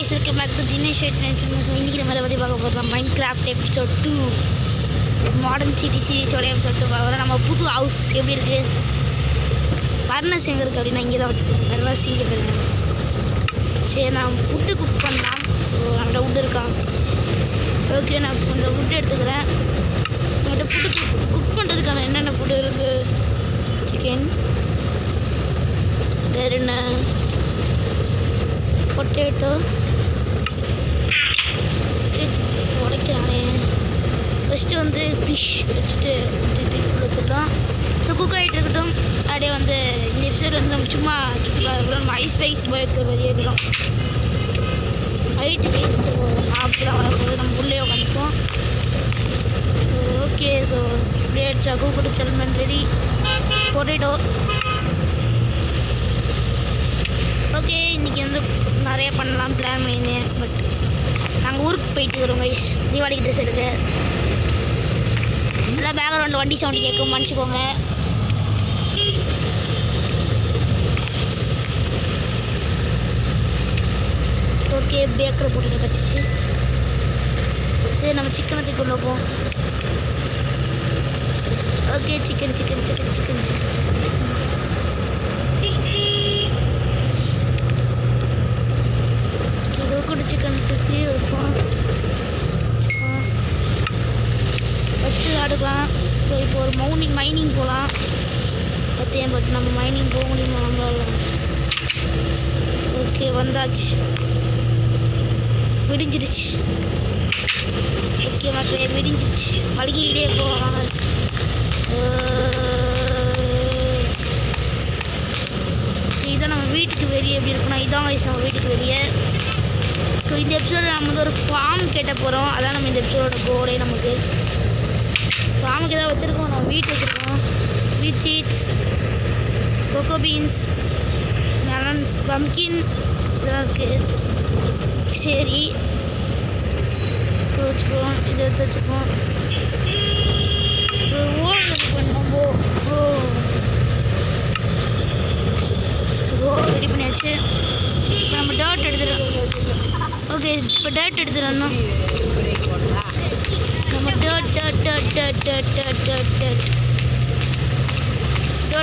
guys, welcome back to Dinesh Entertainment. So இன்னைக்கு நம்ம பத்தி பார்க்க போறோம் Minecraft episode 2 Modern City series ஓட episode 2 பார்க்கலாம். நம்ம புது ஹவுஸ் எப்படி இருக்கு? ஃபர்னஸ் எங்க இருக்கு அப்படினா இங்க தான் வச்சிருக்கேன். ஃபர்னஸ் இங்க பாருங்க. சரி நான் ஃபுட் குக் பண்ணலாம். ஸோ நம்மகிட்ட வுட் இருக்கா? ஓகே நான் கொஞ்சம் வுட் எடுத்துக்கிறேன். நம்மகிட்ட ஃபுட் குக் பண்ணுறதுக்கான என்னென்ன ஃபுட் இருக்கு? சிக்கன், வேறு என்ன, பொட்டேட்டோ உடைக்கிறானே. ஃபஸ்ட்டு வந்து ஃபிஷ் வச்சுட்டு வச்சுக்கலாம். ஸோ குக் ஆகிட்டு இருக்கட்டும். அப்படியே வந்து இந்த எபிசோட் வந்து நம்ம சும்மா சுற்றுலா இருக்கிறோம். நம்ம ஐஸ் பைஸ் போயிருக்க வெளியே இருக்கிறோம். ஹைட் பைஸ் அப்படிலாம் வரப்போது நம்ம உள்ளே உட்காந்துப்போம். So okay. ஸோ இப்படியே அடிச்சா கூப்பிட்டு செல்மெண்ட் ரெடி. Potato okay. இன்றைக்கி வந்து நிறைய பண்ணலாம் பிளான் பண்ணியிருந்தேன். பட் நாங்கள் ஊருக்கு போயிட்டு வரோம் கைஸ். தீபாவளிக்கு ட்ரெஸ் எடுக்க. எல்லாம் பேக்ரவுண்ட் வண்டி சவுண்டு கேட்கும், மன்னிச்சிக்கோங்க. ஓகே பேக்கரை போட்டு கட்டிச்சு. சரி நம்ம சிக்கனை கொண்டு வைப்போம். Okay chicken chicken chicken chicken chicken chicken கூட சிக்கன் தூக்கி வைப்போம் வச்சு ஆடுக்கலாம். ஸோ இப்போ ஒரு மைனிங் போகலாம். பற்றியேன் பட் நம்ம மைனிங் போக முடியுமா நம்மளால? ஓகே வந்தாச்சு, விடிஞ்சிருச்சு. ஓகே மக்களே விடிஞ்சிருச்சு. வலிக்கிட்டே போவாங்க. இதான் நம்ம வீட்டுக்கு வெளியே எப்படி இருக்குன்னா இதான் வயசு நம்ம வீட்டுக்கு வெளியே. ஸோ இந்த எபிசோடில் நம்ம வந்து ஒரு ஃபார்ம் கேட்ட போகிறோம். அதான் நம்ம இந்த எபிசோடோட கோடே. நமக்கு ஃபார்முக்கு எதாவது வச்சுருக்கோம். நம்ம வீட்டு வச்சுருக்கோம். Wheat seeds, cocoa beans, melons, pumpkin இதெல்லாம் இருக்குது. சரி வச்சுக்குவோம். இதை எடுத்து வச்சுக்குவோம். ரெடி பண்ணியாச்சு. இப்போ நம்ம டர்ட் எடுத்துடுறோம். ஓகே இப்போ டர்ட் எடுத்துடணும். நம்ம டர்ட்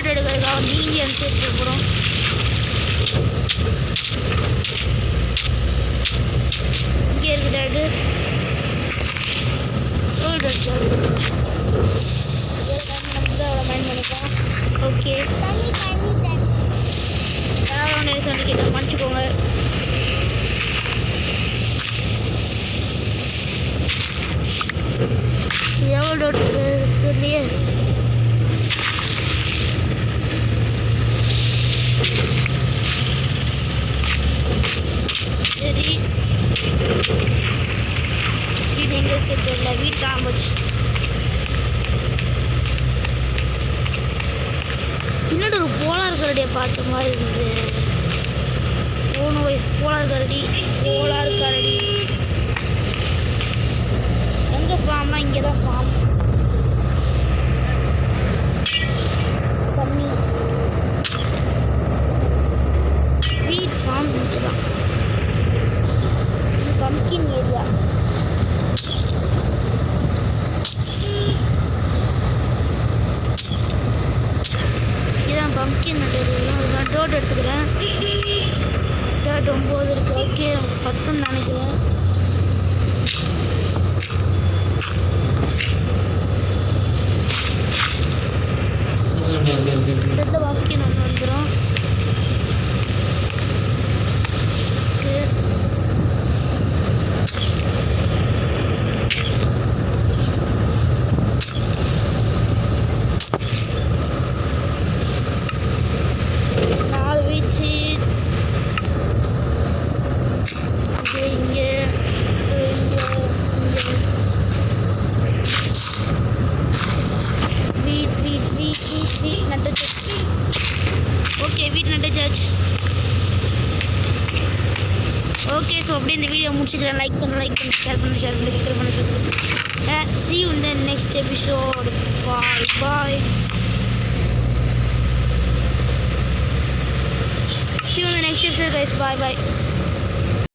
எடுக்கிறதுக்காக நீஞ்சி அனுப்பிச்சு போகிறோம். இங்கே இருக்கு டர்ட்டு. மைண்ட் பண்ணிக்கலாம். ஓகே ஒன்று சொல்லி கேட்டு மன்னிச்சுக்கோங்க. எவ்வளோ தெரியலையே. சரி வீடு எங்கே இருக்க தெரியல. வீட்டு ஆரம்பிச்சு பின்னாடி ஒரு போலார் கரடியை பார்த்த மாதிரி இருந்தது. 3 வயசு போலார் கரடி. எங்கே ஃபார்ம்னா இங்கே தான் ஃபார்ம். கம்மி வீட் ஃபார்ம் இங்கே தான். இது பம்கின் ஏரியா. இதுதான் பம்கின் நட்டு. டோட் எடுத்துக்கிறேன். டோட் 9 இருக்குது. ஓகே 10 நினைக்கிறேன். அடுத்த பம்கின் ஒன்று வந்துடும். ஓகே வீட்டு நட்டுச்சாச்சு. ஓகே ஸோ அப்படியே இந்த வீடியோ முடிச்சுக்கிறேன். லைக் பண்ணு, ஷேர் பண்ணு, சப்ஸ்கிரைப் பண்ணு. See you in the next episode. Bye. See you in the next episode guys. Bye.